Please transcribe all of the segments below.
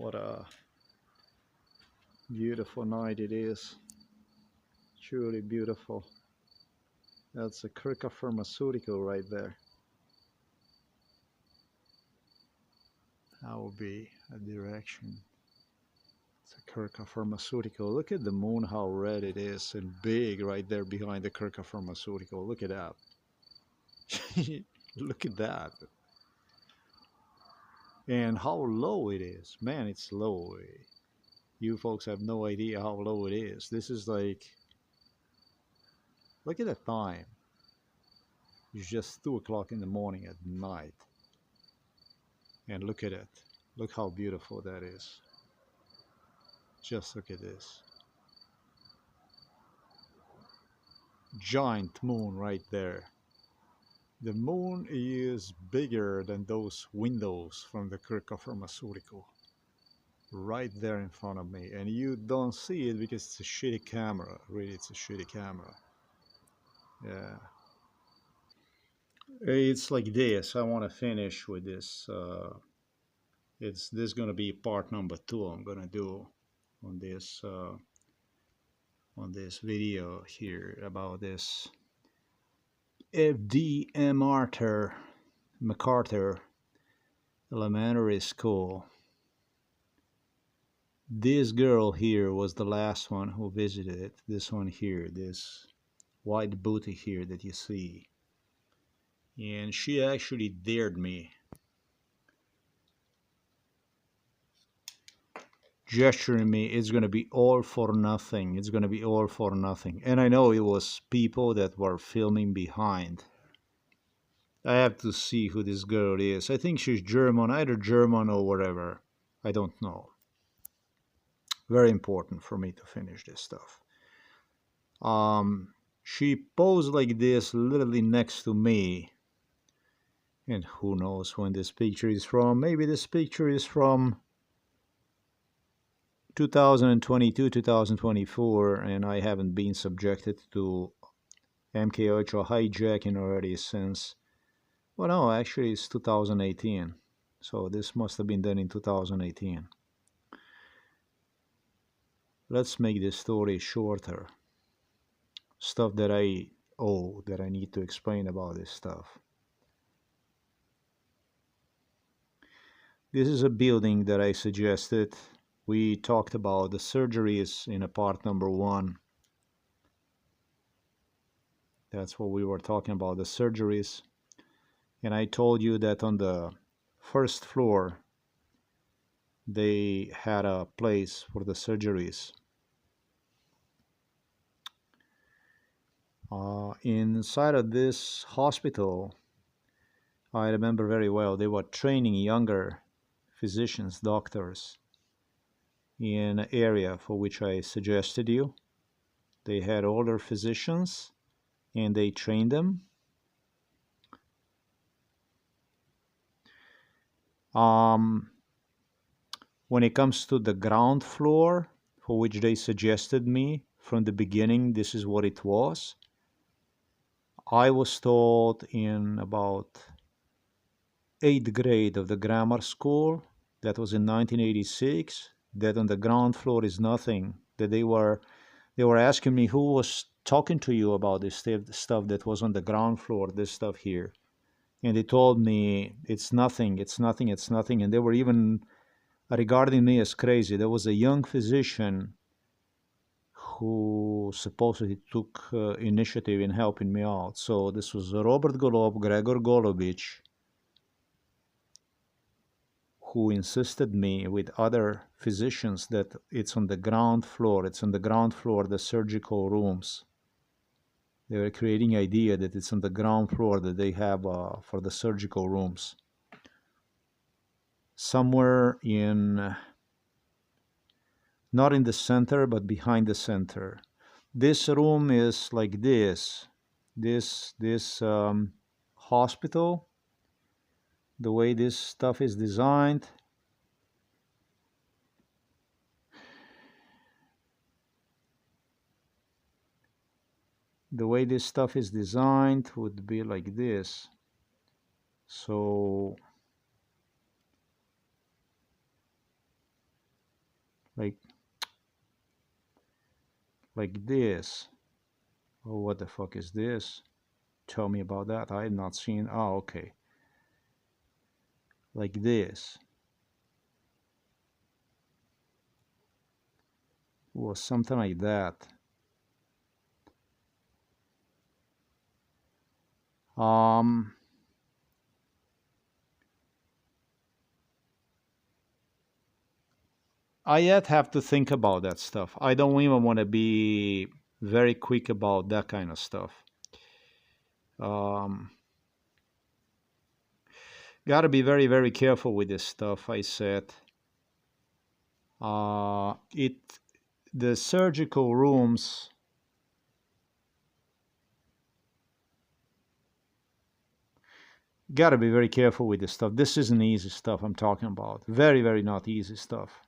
What a beautiful night it is. Truly beautiful. That's a Kirka pharmaceutical right there. That will be a direction. It's a Kirka pharmaceutical. Look at the moon, how red it is and big right there behind the Kirka pharmaceutical. Look at that. Look at that. And how low it is. Man, it's low. You folks have no idea how low it is. This is like, look at the time. It's just 2 o'clock in the morning at night. And look at it. Look how beautiful that is. Just look at this. Giant moon right there. The moon is bigger than those windows from the Kirka pharmaceutical. Right there in front of me. And you don't see it because it's a shitty camera. Really, it's a shitty camera. Yeah. It's like this. I want to finish with this. This going to be part number 2 I'm going to do on this video here about this F.D. McArthur Elementary School. This girl here was the last one who visited it. This one here, this white booty here that you see. And she actually dared me, gesturing me, it's going to be all for nothing. It's going to be all for nothing. And I know it was people that were filming behind. I have to see who this girl is. I think she's German, either German or whatever. I don't know. Very important for me to finish this stuff. She posed like this, literally next to me. And who knows when this picture is from. Maybe this picture is from 2022, 2024, and I haven't been subjected to MKUltra hijacking already since, well, no, actually it's 2018. So this must have been done in 2018. Let's make this story shorter. Stuff that I need to explain about this stuff. This is a building that I suggested. We talked about the surgeries in a part number 1. That's what we were talking about, the surgeries. And I told you that on the first floor, they had a place for the surgeries. Inside of this hospital, I remember very well, they were training younger physicians, doctors, in an area for which I suggested you. They had older physicians and they trained them. When it comes to the ground floor, for which they suggested me from the beginning, this is what it was. I was taught in about 8th grade of the grammar school, that was in 1986, that on the ground floor is nothing. That they were asking me who was talking to you about this stuff that was on the ground floor, this stuff here. And they told me it's nothing, it's nothing, it's nothing. And they were even regarding me as crazy. There was a young physician who supposedly took initiative in helping me out. So this was Robert Golob, Gregor Golovich, who insisted me with other physicians that it's on the ground floor. It's on the ground floor, the surgical rooms. They were creating idea that it's on the ground floor that they have for the surgical rooms. Somewhere in, not in the center, but behind the center. This room is like this. This hospital, the way this stuff is designed, would be like this. So like this. Oh, what the fuck is this? Tell me about that. I have not seen. Oh, okay. Like this. Or something like that. Um, I yet have to think about that stuff. I don't even want to be very quick about that kind of stuff. Um, Got to be very, very careful with this stuff. I said, it the surgical rooms. Got to be very careful with this stuff. This isn't easy stuff I'm talking about. Very, very not easy stuff.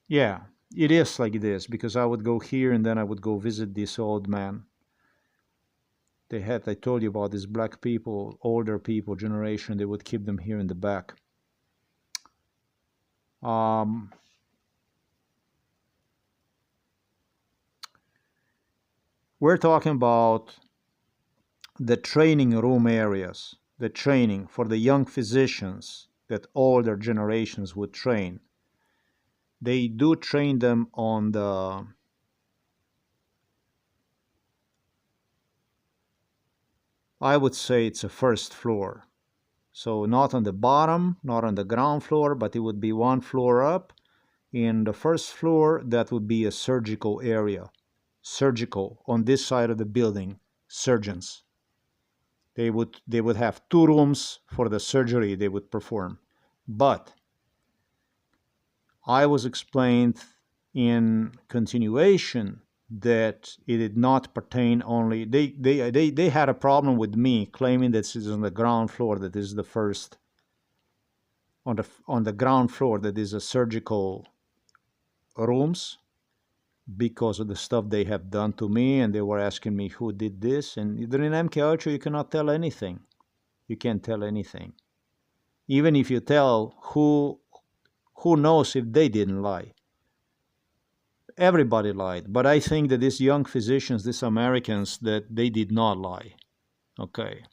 Yeah, it is like this because I would go here and then I would go visit this old man. I told you about these black people, older people, generation, they would keep them here in the back. Um, we're talking about the training room areas, the training for the young physicians that older generations would train. They do train them on I would say it's a first floor. So not on the bottom, not on the ground floor, but it would be one floor up. In the first floor, that would be a surgical area. Surgical on this side of the building, surgeons. They would have two rooms for the surgery they would perform. But I was explained in continuation that it did not pertain only. They had a problem with me claiming that this is on the ground floor, that this is the first on the ground floor that is a surgical rooms because of the stuff they have done to me, and they were asking me who did this. And during MKUltra, you cannot tell anything. You can't tell anything. Even if you tell, who knows if they didn't lie? Everybody lied, but I think that these young physicians, these Americans, that they did not lie. Okay,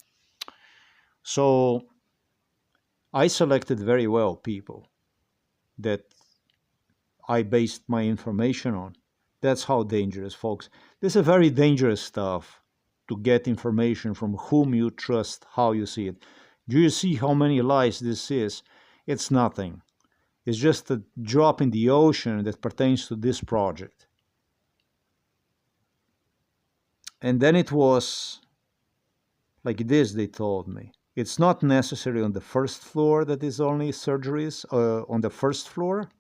so I selected very well people that I based my information on. That's how dangerous, folks. This is very dangerous stuff to get information from whom you trust, how you see it. Do you see how many lies this is? It's nothing. It's just a drop in the ocean that pertains to this project. And then it was like this, they told me. It's not necessary on the first floor that is only surgeries, on the first floor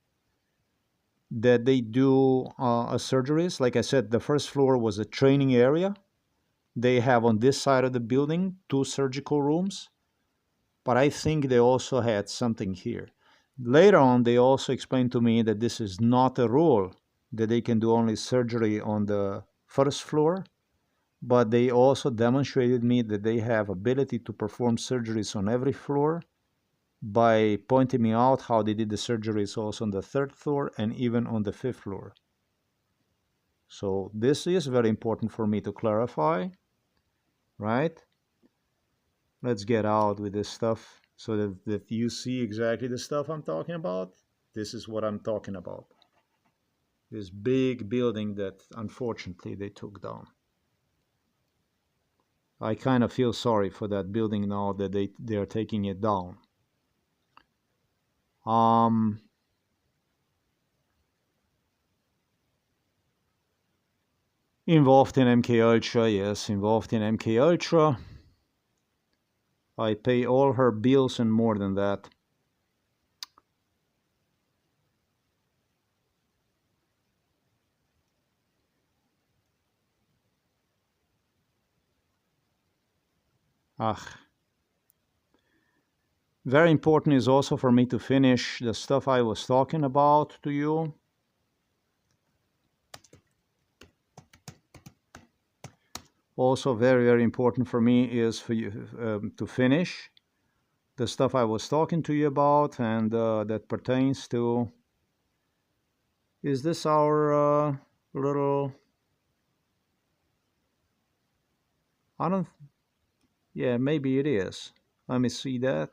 that they do surgeries. Like I said, the first floor was a training area. They have on this side of the building two surgical rooms, but I think they also had something here. Later on, they also explained to me that this is not a rule, that they can do only surgery on the first floor, but they also demonstrated me that they have ability to perform surgeries on every floor by pointing me out how they did the surgeries also on the third floor and even on the fifth floor. So this is very important for me to clarify, right? Let's get out with this stuff so that you see exactly the stuff I'm talking about. This is what I'm talking about. This big building that unfortunately they took down. I kind of feel sorry for that building now that they are taking it down. Involved in MKUltra, yes, involved in MKUltra. I pay all her bills and more than that. Ah. Very important is also for me to finish the stuff I was talking about to you. Also very, very important for me is for you to finish the stuff I was talking to you about, and that pertains to, is this our little, I don't, yeah, maybe it is. Let me see that.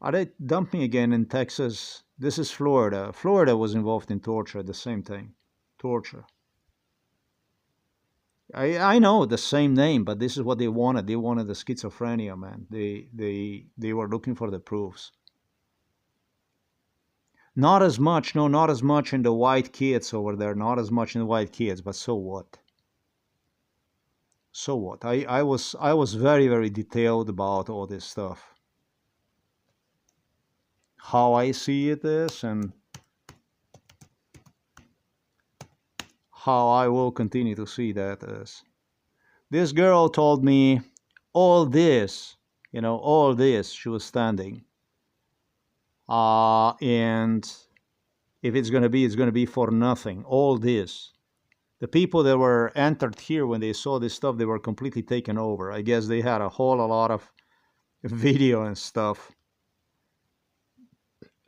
Are they dumping again in Texas? This is Florida. Florida was involved in torture, the same thing. Torture. I know the same name, but this is what they wanted. They wanted the schizophrenia, man. They were looking for the proofs. Not as much, no, not as much in the white kids over there. Not as much in the white kids, but so what? So what? I was very, very detailed about all this stuff. How I see it is, and how I will continue to see that is. This girl told me all this, all this. She was standing. And if it's going to be, it's going to be for nothing. All this. The people that were entered here when they saw this stuff, they were completely taken over. I guess they had a lot of video and stuff.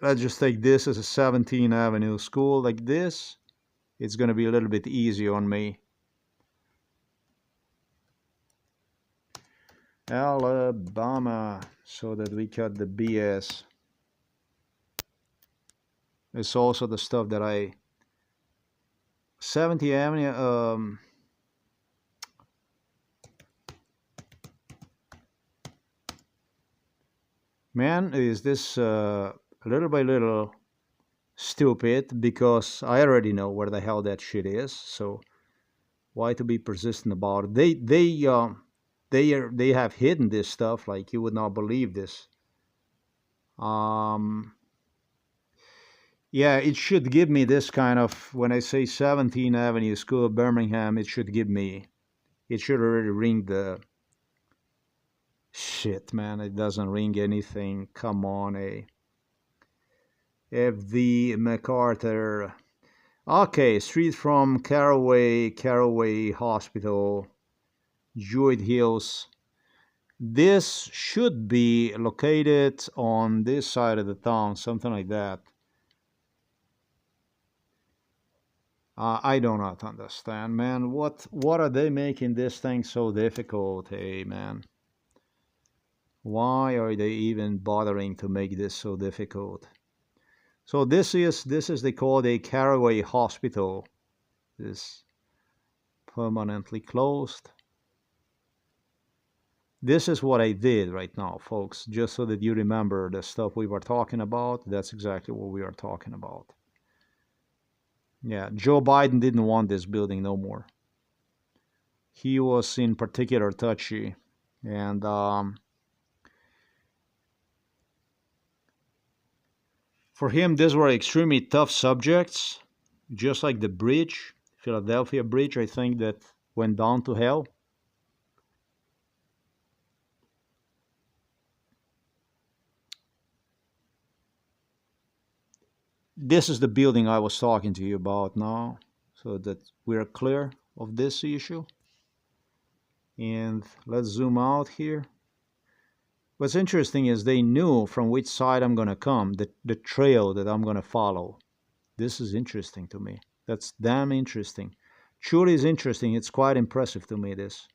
Let's just take this as a 17th Avenue school like this. It's going to be a little bit easy on me. Alabama, so that we cut the BS. It's also the stuff that 70th Avenue, man, is this little by little stupid, because I already know where the hell that shit is, so why to be persistent about it? They have hidden this stuff like you would not believe this. Yeah, it should give me this kind of, when I say 17th Avenue School of Birmingham, it should already ring the shit, man. It doesn't ring anything. Come on, FD McArthur. Okay, street from Carraway Hospital, Druid Hills. This should be located on this side of the town, something like that. I do not understand, man. What are they making this thing so difficult? Hey, man. Why are they even bothering to make this so difficult? So this is they call a Carraway Hospital. This permanently closed. This is what I did right now, folks, just so that you remember the stuff we were talking about. That's exactly what we are talking about. Yeah, Joe Biden didn't want this building no more. He was in particular touchy, and for him, these were extremely tough subjects, just like the bridge, Philadelphia Bridge, I think, that went down to hell. This is the building I was talking to you about now, so that we're clear of this issue. And let's zoom out here. What's interesting is they knew from which side I'm going to come, the trail that I'm going to follow. This is interesting to me. That's damn interesting. Truly is interesting. It's quite impressive to me, this.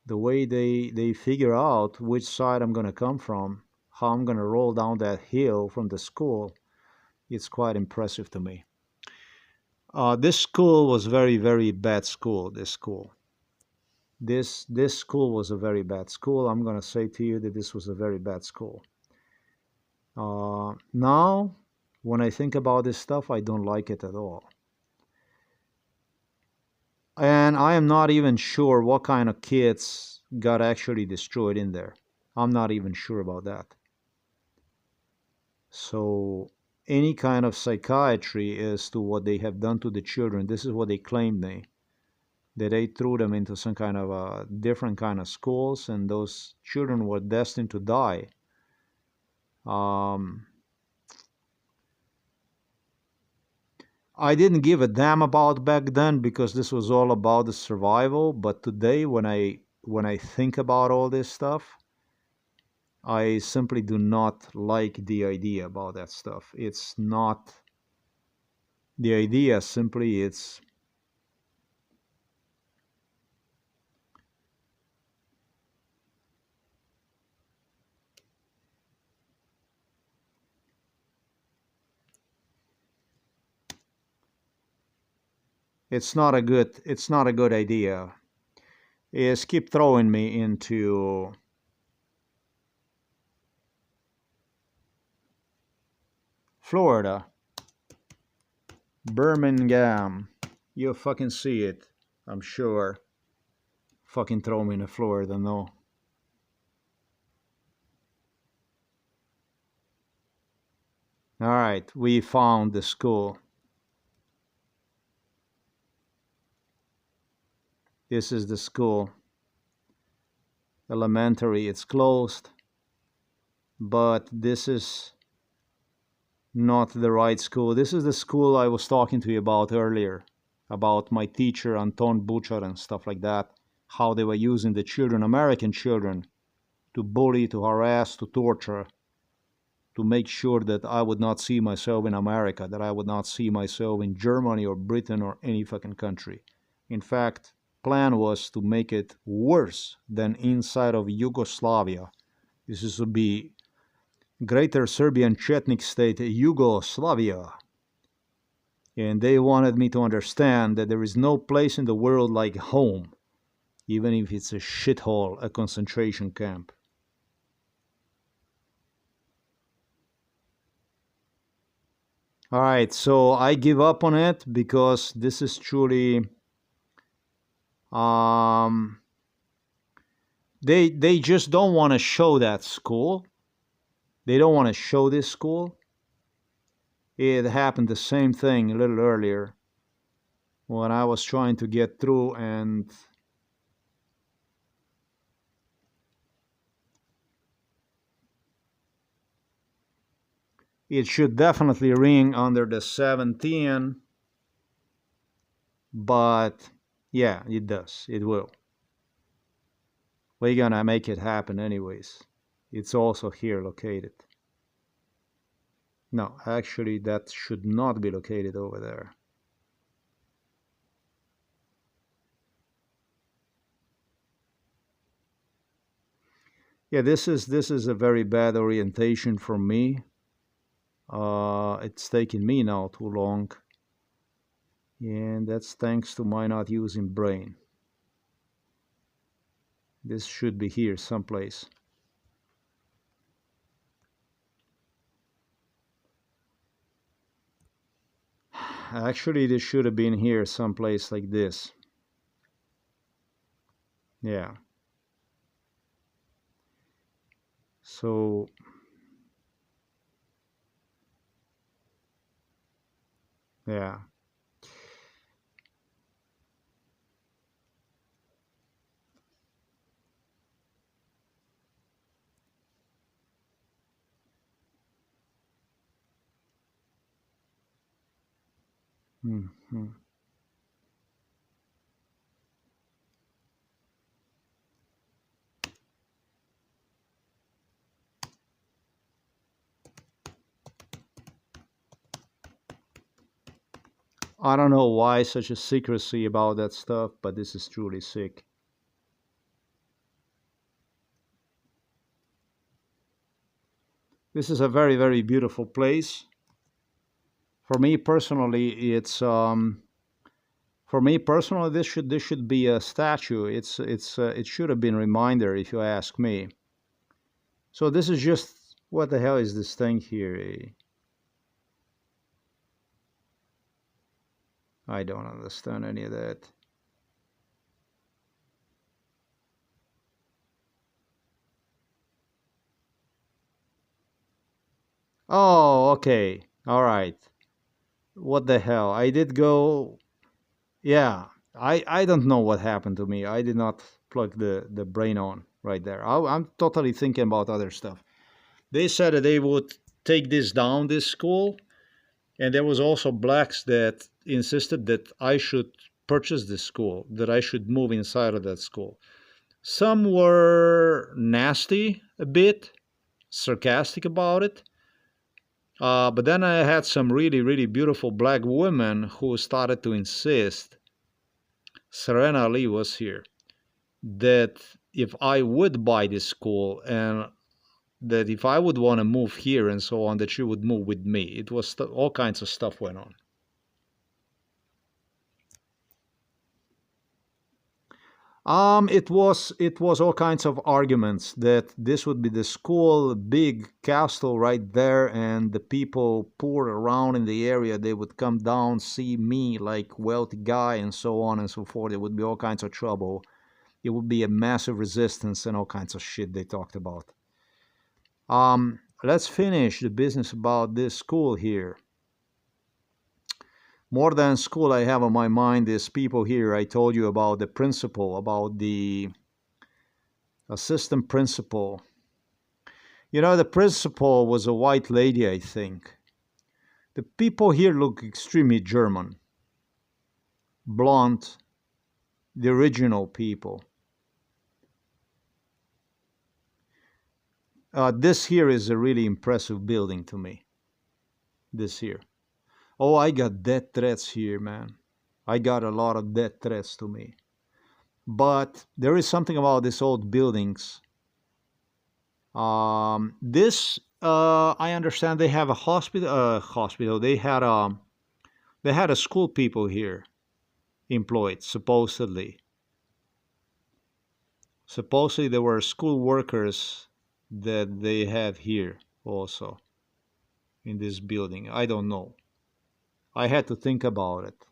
The way they figure out which side I'm going to come from, how I'm going to roll down that hill from the school. It's quite impressive to me. This school was very, very bad school, this school. This school was a very bad school. I'm going to say to you that this was a very bad school. Now, when I think about this stuff, I don't like it at all. And I am not even sure what kind of kids got actually destroyed in there. I'm not even sure about that. So any kind of psychiatry as to what they have done to the children, this is what they claimed that they threw them into some kind of different kind of schools, and those children were destined to die. I didn't give a damn about back then, because this was all about the survival. But today, when I think about all this stuff, I simply do not like the idea about that stuff. It's not the idea, simply it's not a good idea. Is keep throwing me into Florida, Birmingham. You fucking see it, I'm sure. Fucking throw me in Florida, no. All right, we found the school. This is the school. Elementary, it's closed, but this is not the right school. This is the school I was talking to you about earlier, about my teacher, Anton Butcher, and stuff like that, how they were using the children, American children, to bully, to harass, to torture, to make sure that I would not see myself in America, that I would not see myself in Germany or Britain or any fucking country. In fact, plan was to make it worse than inside of Yugoslavia. This is to be Greater Serbian Chetnik State, Yugoslavia. And they wanted me to understand that there is no place in the world like home, even if it's a shithole, a concentration camp. All right, so I give up on it because this is truly um, they just don't want to show that school. They don't want to show this school. It happened the same thing a little earlier when I was trying to get through, and it should definitely ring under the 17, but yeah, it does. It will. We're gonna make it happen anyways. It's also here located. No, actually, that should not be located over there. Yeah, this is a very bad orientation for me. It's taking me now too long, and that's thanks to my not using brain. This should be here someplace. Actually, this should have been here someplace like this. Yeah. So, yeah. Mm-hmm. I don't know why such a secrecy about that stuff, but this is truly sick. This is a very, very beautiful place. For me personally, it's for me personally, this should be a statue. It should have been a reminder, if you ask me. So this is just what the hell is this thing here? I don't understand any of that. Oh, okay. All right. What the hell? I did go. Yeah, I don't know what happened to me. I did not plug the brain on right there. I'm totally thinking about other stuff. They said that they would take this down, this school, and there was also blacks that insisted that I should purchase this school, that I should move inside of that school. Some were nasty a bit, sarcastic about it. But then I had some really, really beautiful black women who started to insist, Serena Lee was here, that if I would buy this school and that if I would want to move here and so on, that she would move with me. It was all kinds of stuff went on. It was all kinds of arguments that this would be the school, big castle right there, and the people poor around in the area, they would come down, see me like wealthy guy and so on and so forth. It would be all kinds of trouble. It would be a massive resistance and all kinds of shit they talked about. Let's finish the business about this school here. More than school, I have on my mind is people here. I told you about the principal, about the assistant principal. You know, the principal was a white lady, I think. The people here look extremely German. Blonde, the original people. This here is a really impressive building to me. This here. Oh, I got death threats here, man. I got a lot of death threats to me. But there is something about these old buildings. This, I understand they have a hospital. Hospital. They had a school people here employed, supposedly. Supposedly there were school workers that they have here also in this building. I don't know. I had to think about it.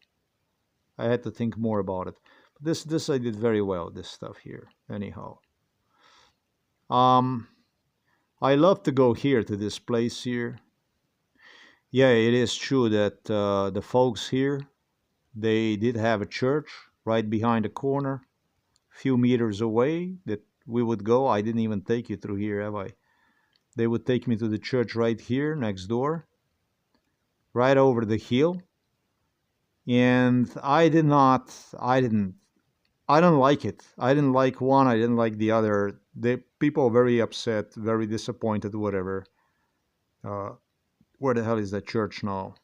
I had to think more about it. This I did very well, this stuff here. Anyhow. Um I love to go here to this place here. Yeah, it is true that the folks here, they did have a church right behind the corner, few meters away that we would go. I didn't even take you through here, have I? They would take me to the church right here next door, right over the hill. And I don't like it. I didn't like one, I didn't like the other. The people are very upset, very disappointed, whatever. Uh, where the hell is that church now?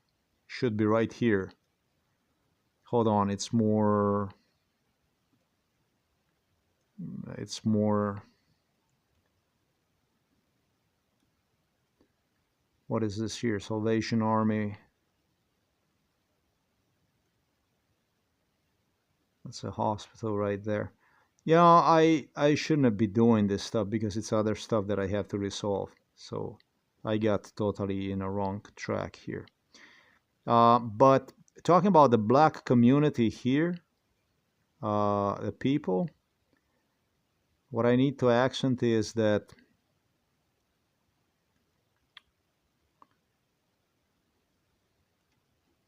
Should be right here. Hold on, it's more, what is this here? Salvation Army. That's a hospital right there. Yeah, I shouldn't be doing this stuff because it's other stuff that I have to resolve. So I got totally in a wrong track here. But talking about the black community here, the people, what I need to accent is that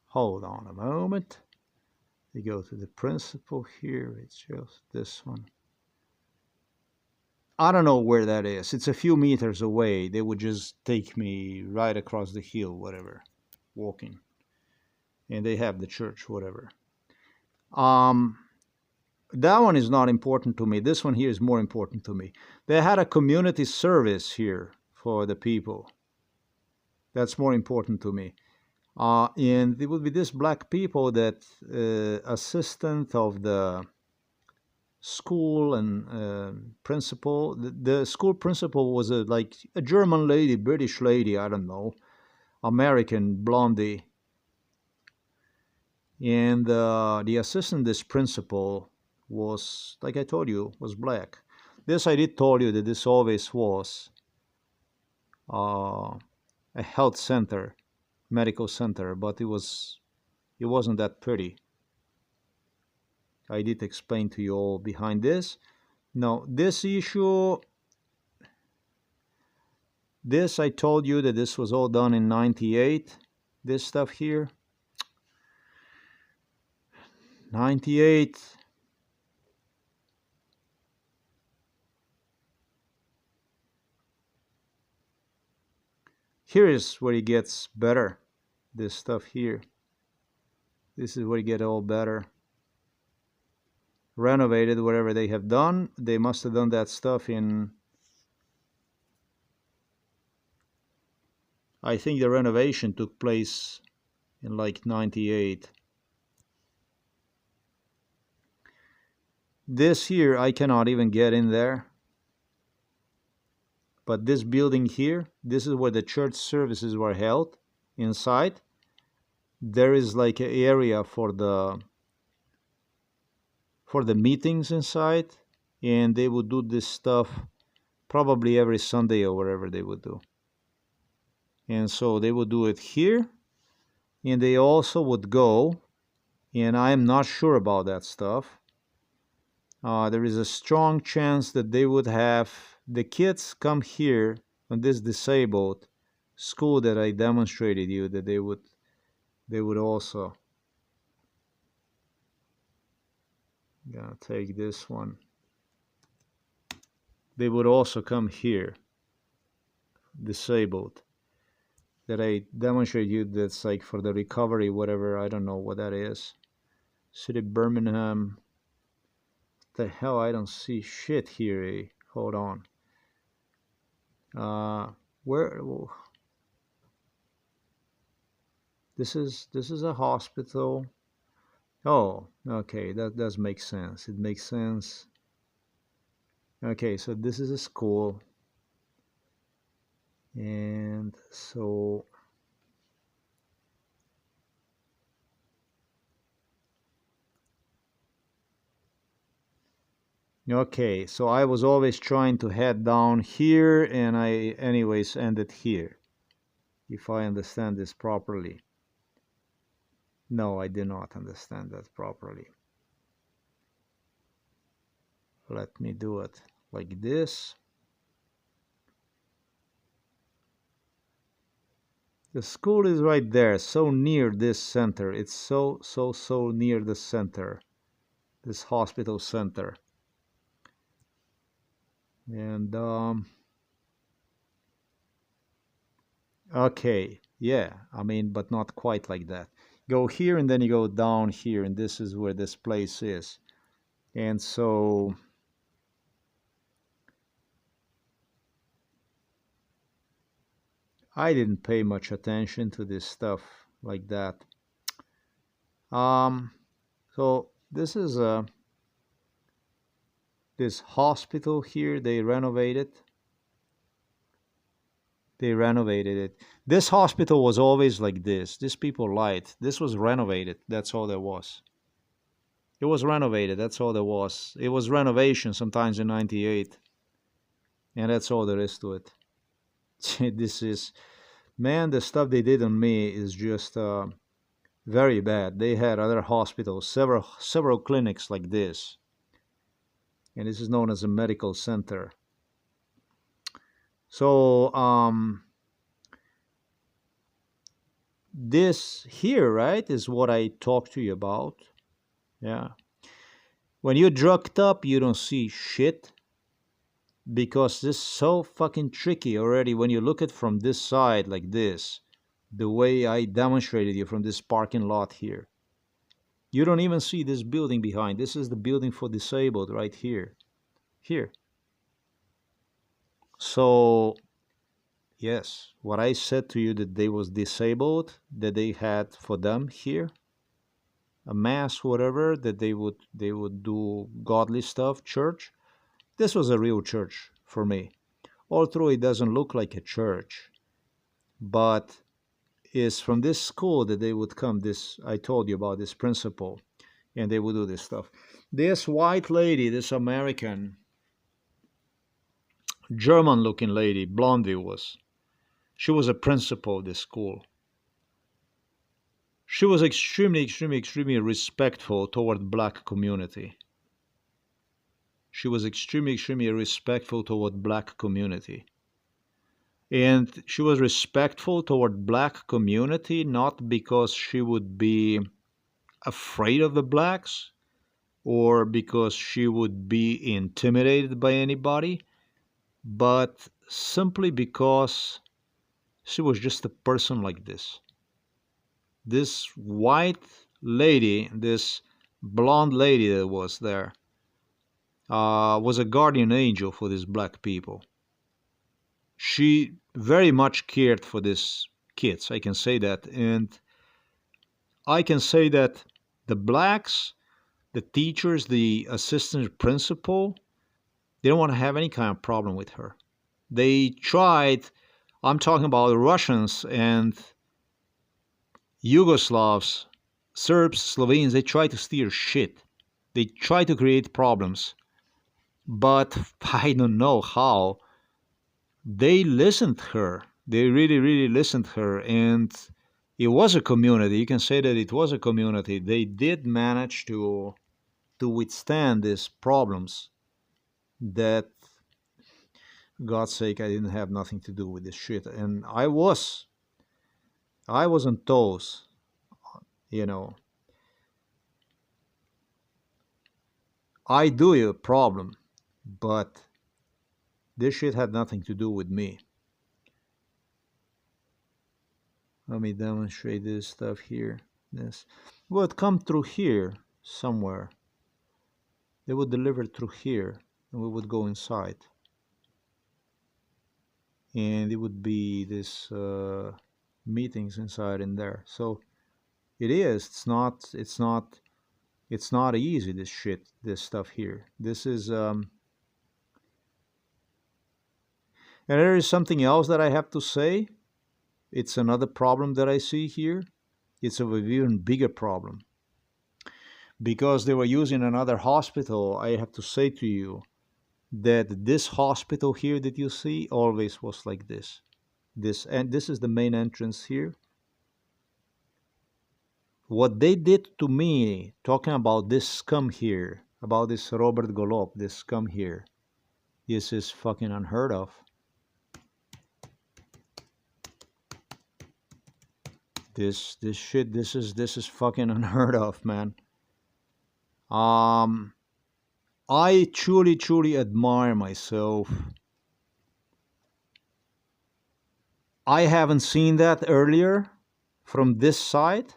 hold on a moment. We go to the principal here. It's just this one. I don't know where that is. It's a few meters away. They would just take me right across the hill, whatever, walking. And they have the church, whatever. Um, that one is not important to me. This one here is more important to me. They had a community service here for the people. That's more important to me. And it would be this black people that assistant of the school and principal. The school principal was like a German lady, British lady, I don't know, American blondie. And the assistant, this principal, was, like I told you, was black. This I did told you that this always was a health center, medical center, but it wasn't that pretty. I did explain to you all behind this. Now, this issue, this I told you that this was all done in 98. This stuff here, 98. Here is where it gets better. This stuff here. This is where it gets all better. Renovated whatever they have done. They must have done that stuff in I think the renovation took place in like 98. This here, I cannot even get in there. But this building here, this is where the church services were held. Inside, there is like an area for the meetings inside, and they would do this stuff probably every Sunday or whatever they would do. And so they would do it here, and they also would go, and I'm not sure about that stuff. There is a strong chance that they would have the kids come here on this disabled school that I demonstrated you, that they would also. Gonna take this one. They would also come here, disabled, that I demonstrated you. That's like for the recovery, whatever. I don't know what that is. City Birmingham. What the hell? I don't see shit here. Eh? Hold on. Where? This is a hospital. Oh, okay, that does make sense. It makes sense. Okay, so this is a school. And so okay, so I was always trying to head down here, and I anyways ended here, if I understand this properly. No, I did not understand that properly. Let me do it like this. The school is right there, so near this center. It's so near the center, this hospital center. And okay, yeah, I mean, but not quite like that. Go here and then you go down here, and this is where this place is. And so I didn't pay much attention to this stuff like that. So this is this hospital here. They renovated it. This hospital was always like this. These people lied. This was renovated. That's all there was. It was renovated. That's all there was. It was renovation sometimes in 98. And that's all there is to it. This is, man, the stuff they did on me is just very bad. They had other hospitals, several clinics like this. And this is known as a medical center. So this here, right, is what I talked to you about. Yeah. When you're drugged up, you don't see shit, because this is so fucking tricky already when you look at from this side like this, the way I demonstrated you from this parking lot here. You don't even see this building behind. This is the building for disabled right here. Here. So yes, what I said to you that they was disabled, that they had for them here a mass, whatever, that they would do godly stuff, church. This was a real church for me. Although it doesn't look like a church, but it's from this school that they would come. This, I told you about this principle, and they would do this stuff. This white lady, this American, German-looking lady, blondie she was a principal of this school. She was extremely respectful toward black community. She was extremely respectful toward black community. And she was respectful toward black community not because she would be afraid of the blacks or because she would be intimidated by anybody, but simply because she was just a person like this. This white lady, this blonde lady that was there, was a guardian angel for these black people. She very much cared for this kids. I can say that. And I can say that the blacks, the teachers, the assistant principal, they don't want to have any kind of problem with her. They tried, I'm talking about Russians and Yugoslavs, Serbs, Slovenes, they tried to steer shit. They tried to create problems. But I don't know how. They listened to her. They really, really listened to her. And it was a community. You can say that it was a community. They did manage to withstand these problems that, God's sake, I didn't have nothing to do with this shit. And I was on toes, you know. I do you a problem, but this shit had nothing to do with me. Let me demonstrate this stuff here. This would come through here somewhere. They would deliver through here, and we would go inside. And it would be this meetings inside in there. So it is. It's not easy. This shit. This stuff here. This is. And there is something else that I have to say. It's another problem that I see here. It's an even bigger problem. Because they were using another hospital, I have to say to you that this hospital here that you see always was like this. And this is the main entrance here. What they did to me, talking about this scum here, about this Robert Golob, this scum here, this is fucking unheard of. This shit, this is fucking unheard of, man. I truly admire myself. I haven't seen that earlier from this side,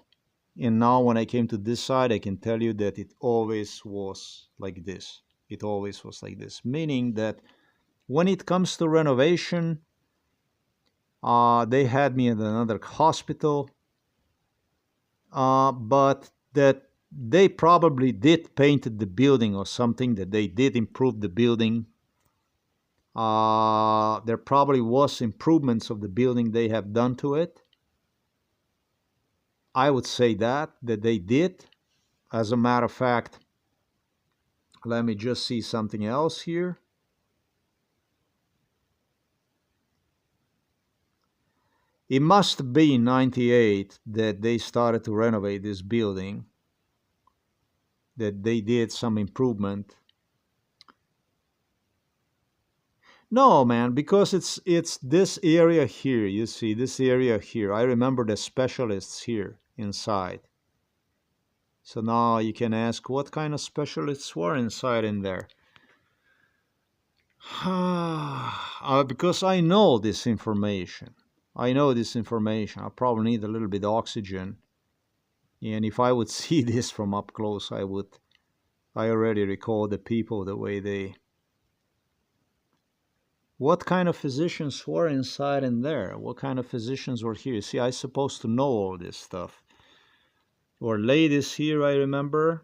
and now when I came to this side, I can tell you that it always was like this. It always was like this, meaning that when it comes to renovation, they had me in another hospital, but that they probably did paint the building or something, that they did improve the building. There probably was improvements of the building they have done to it. I would say that they did. As a matter of fact, let me just see something else here. It must be in 98 that they started to renovate this building, that they did some improvement. No, man, because it's this area here. You see this area here. I remember the specialists here inside. So now you can ask what kind of specialists were inside in there. Because I know this information. I know this information. I probably need a little bit of oxygen. And if I would see this from up close, I would. I already recall the people, the way they. What kind of physicians were inside in there? What kind of physicians were here? See, I'm supposed to know all this stuff. Or ladies here, I remember.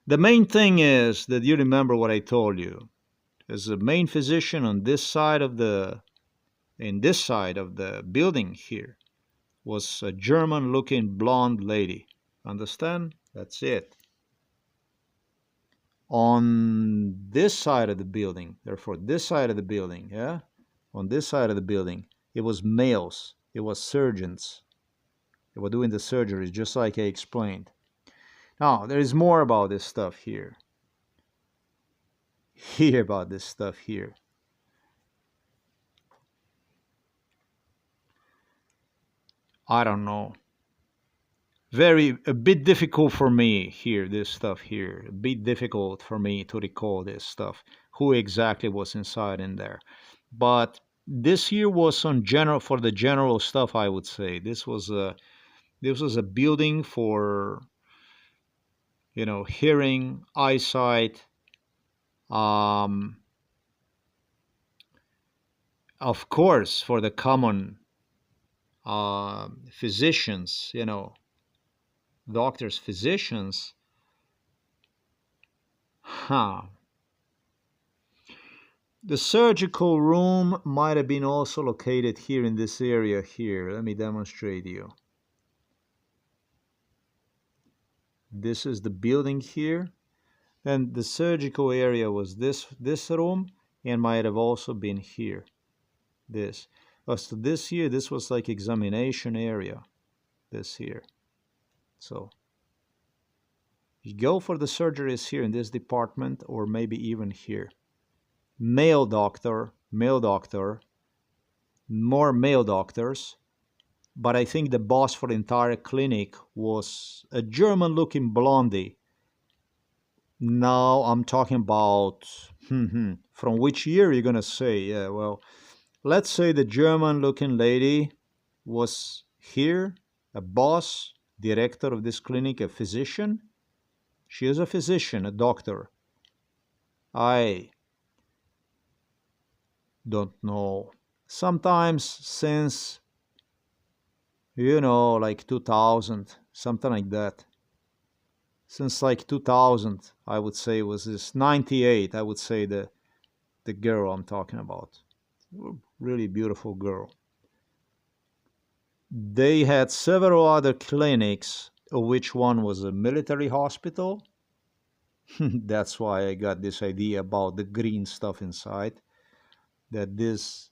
The main thing is that you remember what I told you. There's a main physician on this side of the, in this side of the building here, was a German-looking blonde lady. Understand? That's it. On this side of the building, therefore this side of the building, yeah, on this side of the building, it was males, it was surgeons. They were doing the surgeries, just like I explained. Now, there is more about this stuff here. Hear about this stuff here. I don't know. A bit difficult for me here, this stuff here. A bit difficult for me to recall this stuff. Who exactly was inside in there. But this here was on general, for the general stuff, I would say. This was a building for, hearing, eyesight, of course, for the common physicians, you know, doctors, physicians. Huh. The surgical room might have been also located here in this area here. Let me demonstrate you. This is the building here. And the surgical area was this room, and might have also been here. This. So this here, this was like examination area. This here. So you go for the surgeries here in this department, or maybe even here. Male doctor, more male doctors. But I think the boss for the entire clinic was a German-looking blondie. Now I'm talking about, from which year you're going to say? Yeah, well, let's say the German-looking lady was here, a boss, director of this clinic, a physician. She is a physician, a doctor. I don't know. Sometimes since, you know, like 2000, something like that. Since like 2000, I would say was this 98, I would say the girl I'm talking about. Really beautiful girl. They had several other clinics, of which one was a military hospital. That's why I got this idea about the green stuff inside. That this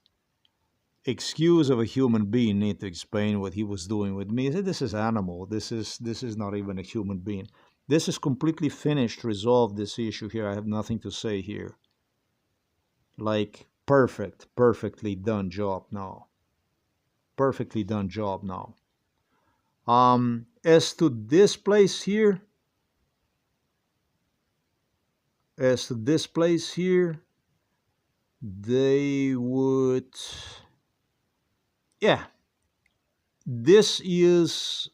excuse of a human being need to explain what he was doing with me. This is animal. This is not even a human being. This is completely finished, resolved, this issue here. I have nothing to say here. Like, perfectly done job now. Perfectly done job now. As to this place here, they would, yeah, this is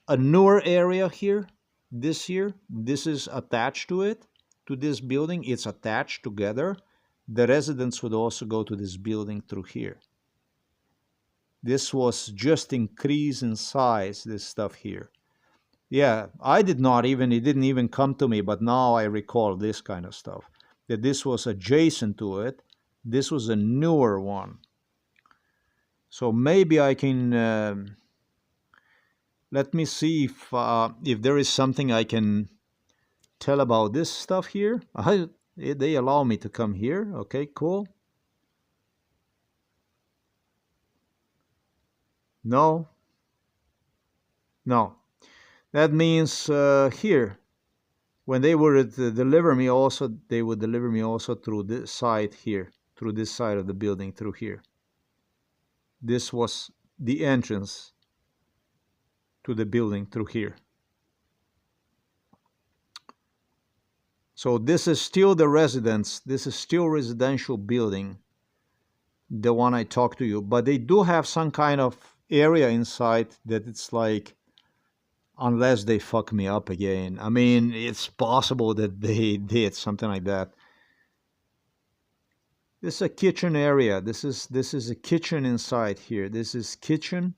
a newer area here. This is attached to it, to this building. It's attached together. The residents would also go to this building through here. This was just increase in size, this stuff here. Yeah, it didn't even come to me, but now I recall this kind of stuff. That this was adjacent to it. This was a newer one. So maybe I can, let me see if there is something I can tell about this stuff here. They allow me to come here. Okay, cool. No. That means here, when they would deliver me also, they would deliver me also through this side here, through this side of the building, through here. This was the entrance to the building through here. So this is still the residence. This is still residential building, the one I talked to you. But they do have some kind of area inside that it's like, unless they fuck me up again. I mean, it's possible that they did something like that. This is a kitchen area. This is a kitchen inside here. This is kitchen.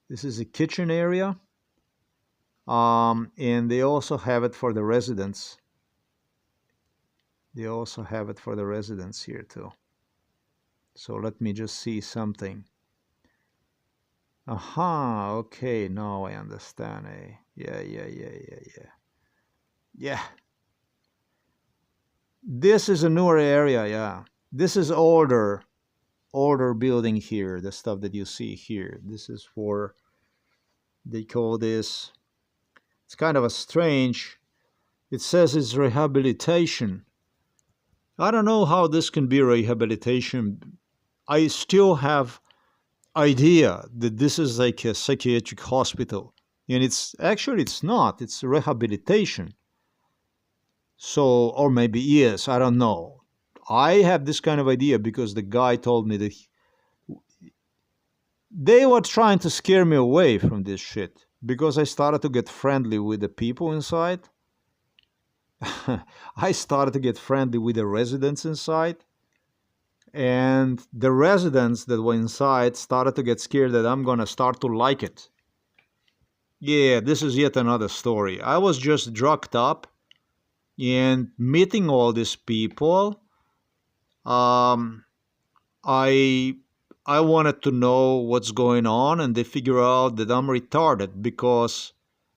This is a kitchen area. And they also have it for the residents. They also have it for the residents here too. So let me just see something. Aha, okay, now I understand. Yeah. This is a newer area, yeah. This is older building here, the stuff that you see here. This is for, they call this, it's kind of a strange, it says it's rehabilitation. I don't know how this can be rehabilitation. I still have idea that this is like a psychiatric hospital, and it's not. It's rehabilitation. So, or maybe yes, I don't know. I have this kind of idea because the guy told me that they were trying to scare me away from this shit because I started to get friendly with the people inside. I started to get friendly with the residents inside. And the residents that were inside started to get scared that I'm going to start to like it. Yeah, this is yet another story. I was just drugged up and meeting all these people. Um, I I wanted to know what's going on, and they figure out that I'm retarded because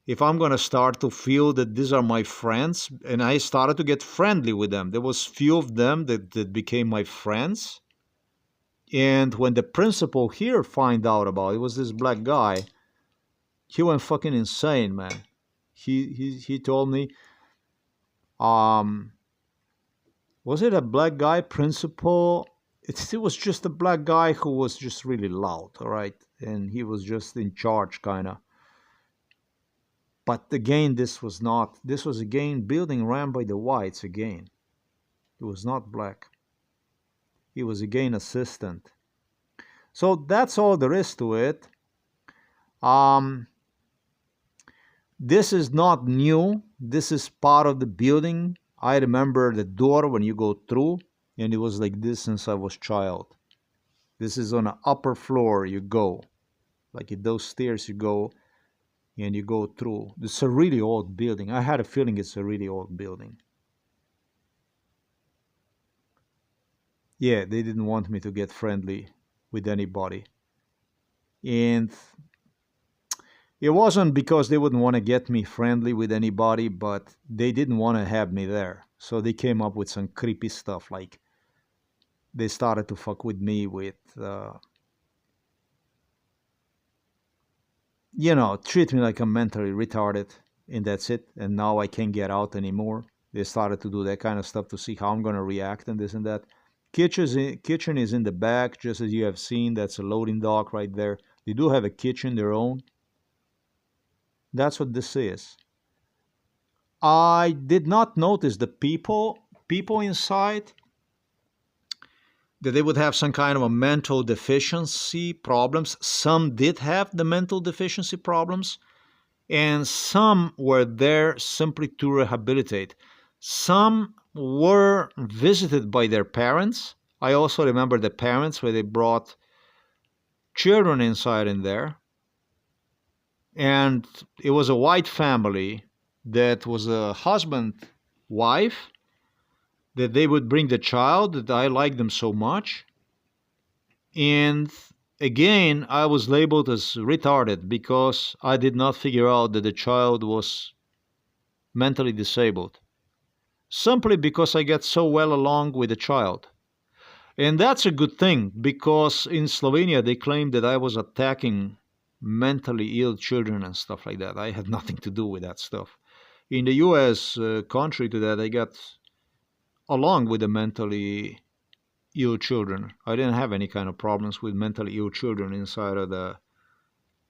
if I'm gonna start to feel that these are my friends, and I started to get friendly with them. There was few of them that became my friends. And when the principal here find out about it, was this black guy, he went fucking insane, man. He told me, um, was it a black guy principal? It was just a black guy who was just really loud, all right? And he was just in charge, kind of. But again, this was again building ran by the whites again. It was not black. He was again assistant. So that's all there is to it. Um, this is not new. This is part of the building. I remember the door when you go through, and it was like this since I was child. This is on the upper floor you go. Like in those stairs you go and you go through. It's a really old building. I had a feeling it's a really old building. Yeah, they didn't want me to get friendly with anybody. And it wasn't because they wouldn't want to get me friendly with anybody, but they didn't want to have me there. So they came up with some creepy stuff. Like they started to fuck with me with, treat me like I'm mentally retarded, and that's it. And now I can't get out anymore. They started to do that kind of stuff to see how I'm going to react and this and that. Kitchen is in the back, just as you have seen. That's a loading dock right there. They do have a kitchen, their own. That's what this is. I did not notice the people inside, that they would have some kind of a mental deficiency problems. Some did have the mental deficiency problems, and some were there simply to rehabilitate. Some were visited by their parents. I also remember the parents where they brought children inside in there. And it was a white family that was a husband, wife, that they would bring the child, that I liked them so much. And again, I was labeled as retarded because I did not figure out that the child was mentally disabled, simply because I get so well along with the child. And that's a good thing, because in Slovenia they claimed that I was attacking mentally ill children and stuff like that. I had nothing to do with that stuff. In the US, contrary to that, I got along with the mentally ill children. I didn't have any kind of problems with mentally ill children inside of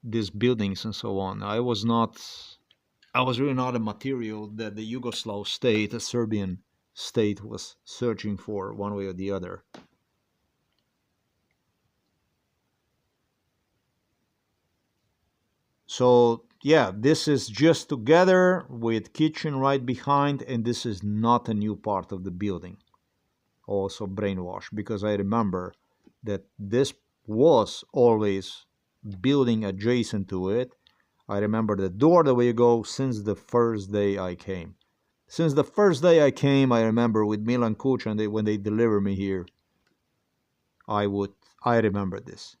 these buildings and so on. I was really not a material that the Yugoslav state, the Serbian state, was searching for one way or the other. So yeah, this is just together with kitchen right behind, and this is not a new part of the building. Also brainwashed, because I remember that this was always building adjacent to it. I remember the door the way you go since the first day I came. Since the first day I came, I remember with Milan Kuch, and when they delivered me here, I remember this.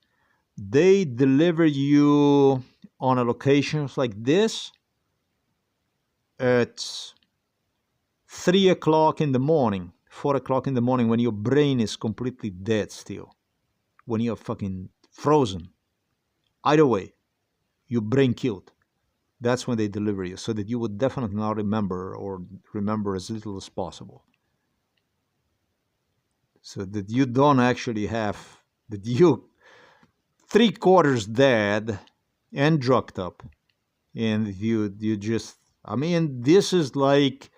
They deliver you on a locations like this at 3 o'clock in the morning, 4 o'clock in the morning, when your brain is completely dead still, when you're fucking frozen. Either way, your brain killed. That's when they deliver you, so that you would definitely not remember, or remember as little as possible. So that you don't actually have, that you 3/4 dead and drugged up. And you just, I mean, this is like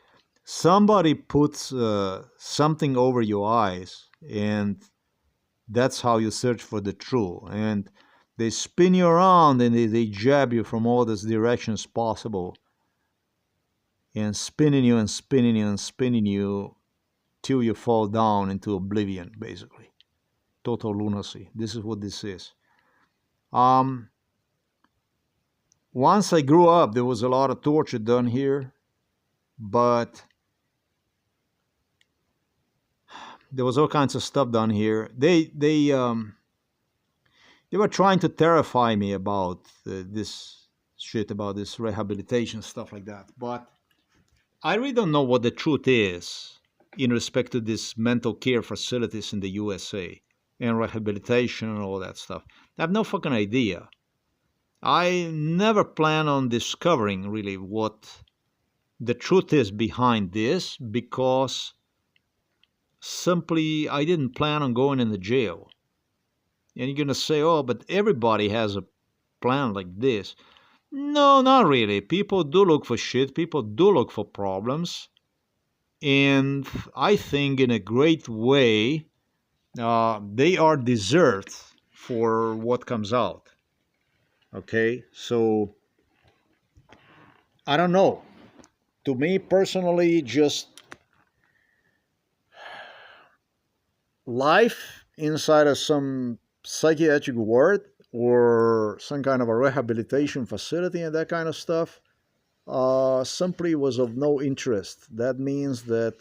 somebody puts something over your eyes, and that's how you search for the truth. And they spin you around, and they jab you from all these directions possible, and spinning you and spinning you and spinning you till you fall down into oblivion, basically. total lunacy. This is what this is. Um, Once I grew up, there was a lot of torture done here, but there was all kinds of stuff done here. They were trying to terrify me about this shit, about this rehabilitation stuff like that. But I really don't know what the truth is in respect to these mental care facilities in the USA and rehabilitation and all that stuff. I have no fucking idea. I never plan on discovering really what the truth is behind this because simply I didn't plan on going in the jail. And you're going to say, oh, but everybody has a plan like this. No, not really. People do look for shit. People do look for problems. And I think in a great way, they are deserved for what comes out. Okay? So, I don't know. To me personally, just life inside of some psychiatric ward or some kind of a rehabilitation facility and that kind of stuff simply was of no interest. That means that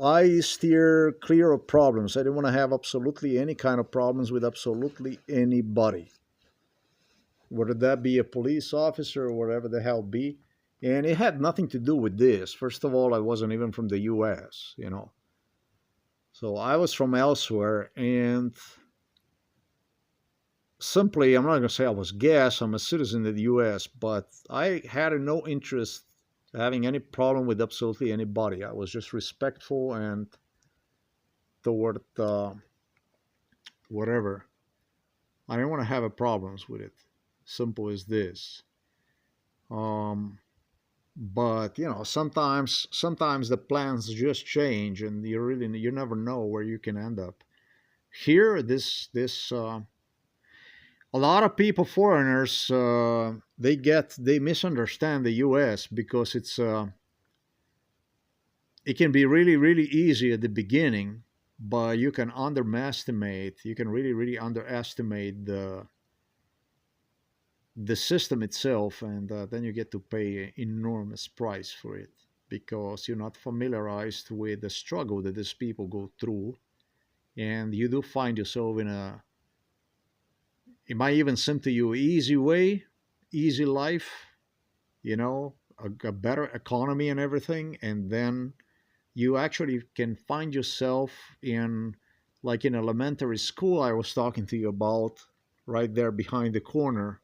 I steer clear of problems. I didn't want to have absolutely any kind of problems with absolutely anybody, whether that be a police officer or whatever the hell be. And it had nothing to do with this. First of all, I wasn't even from the US, you know. So I was from elsewhere, and simply, I'm not going to say I was gas. I'm a citizen of the U.S., but I had no interest having any problem with absolutely anybody. I was just respectful and toward whatever. I didn't want to have a problems with it. Simple as this. Um, but you know, sometimes the plans just change, and you never know where you can end up. Here, this a lot of people, foreigners, they misunderstand the U.S. because it can be really easy at the beginning, but you can really underestimate the system itself, and then you get to pay an enormous price for it because you're not familiarized with the struggle that these people go through, and you do find yourself in a, it might even seem to you easy way, easy life, you know, a better economy and everything, and then you actually can find yourself in, like in elementary school I was talking to you about, right there behind the corner.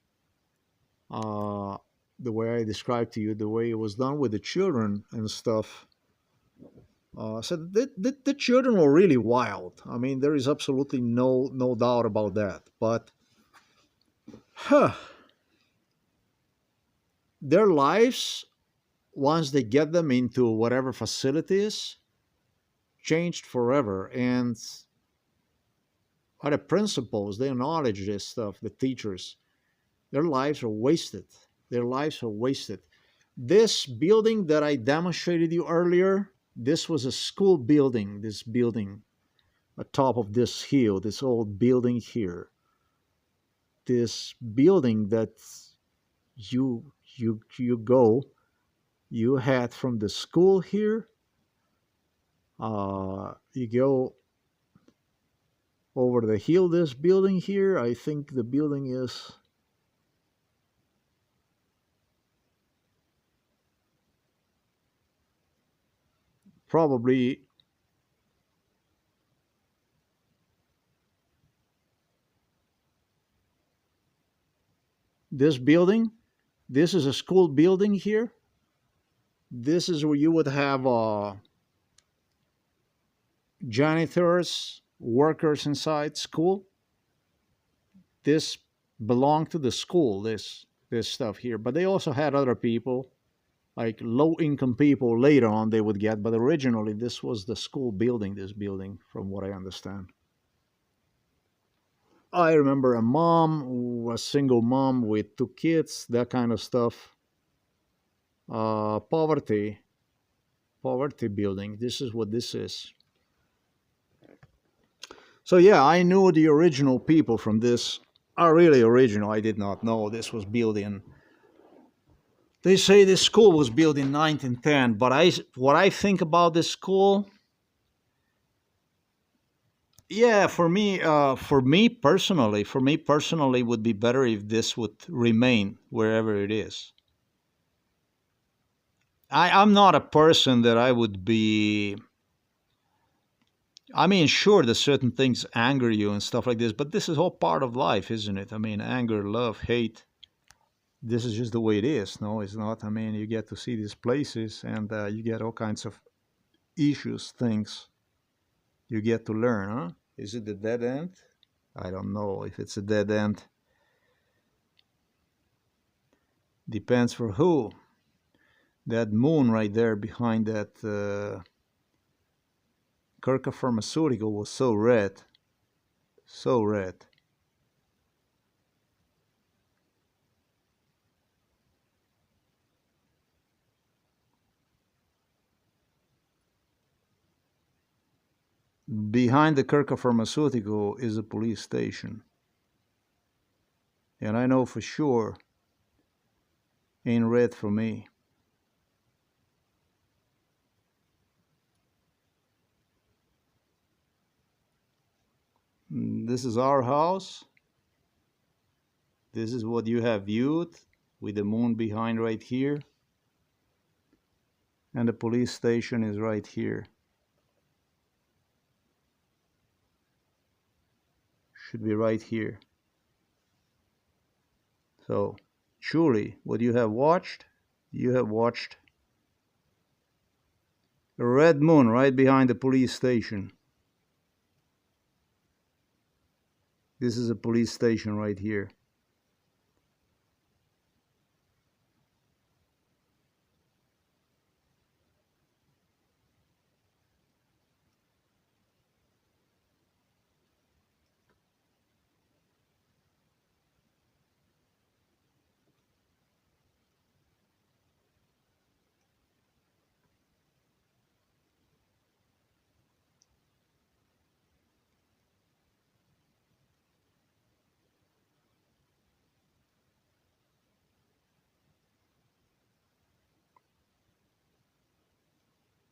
uh, the way I described to you, the way it was done with the children and stuff. So the children were really wild. I mean, there is absolutely no doubt about that. But huh, their lives, once they get them into whatever facilities, changed forever. And the principals, they acknowledge this stuff, the teachers, their lives are wasted. Their lives are wasted. This building that I demonstrated you earlier, this was a school building, this building atop of this hill, this old building here. This building that you had from the school here, you go over the hill, this building here, I think the building is probably this building. This is a school building here. This is where you would have janitors, workers inside school. This belonged to the school, this stuff here. But they also had other people, like low income people later on they would get, but originally this was the school building, this building, from what I understand. I remember a single mom with two kids, that kind of stuff. Poverty building. This is what this is. So yeah, I knew the original people from this are really original. I did not know this was built in. They say this school was built in 1910, but what I think about this school, yeah, for me personally, would be better if this would remain wherever it is. I'm not a person that I would be. I mean, sure, that certain things anger you and stuff like this, but this is all part of life, isn't it? I mean, anger, love, hate. This is just the way it is. No, it's not. I mean, you get to see these places and you get all kinds of issues, things you get to learn, huh? Is it the dead end? I don't know if it's a dead end. Depends for who. That moon right there behind that Kirka pharmaceutical was so red. So red. Behind the Kirka pharmaceutical is a police station. And I know for sure ain't red for me. This is our house. This is what you have viewed with the moon behind right here. And the police station is right here. Should be right here. So, surely what you have watched a red moon right behind the police station. This is a police station right here.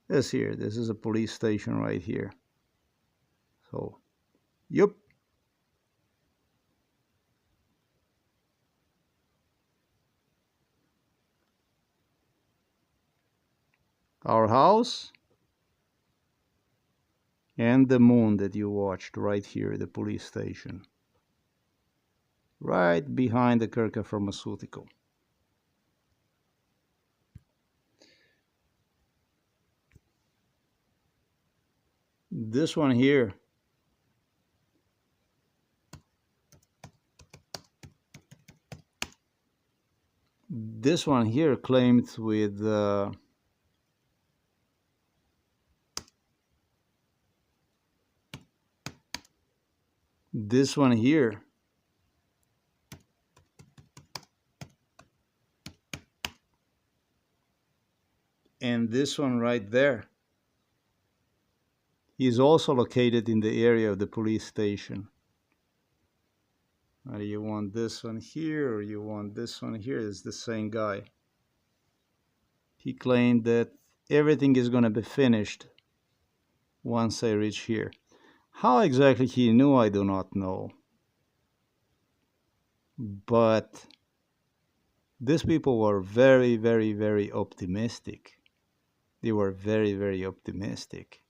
This here, this is a police station right here. So, yep. Our house and the moon that you watched right here, the police station. Right behind the Kirka pharmaceutical. This one here, claimed with this one here and this one right there is also located in the area of the police station. Do you want this one here or you want this one here? It's the same guy. He claimed that everything is going to be finished once I reach here. How exactly he knew, I do not know. But these people were very, very, very optimistic. They were very, very optimistic.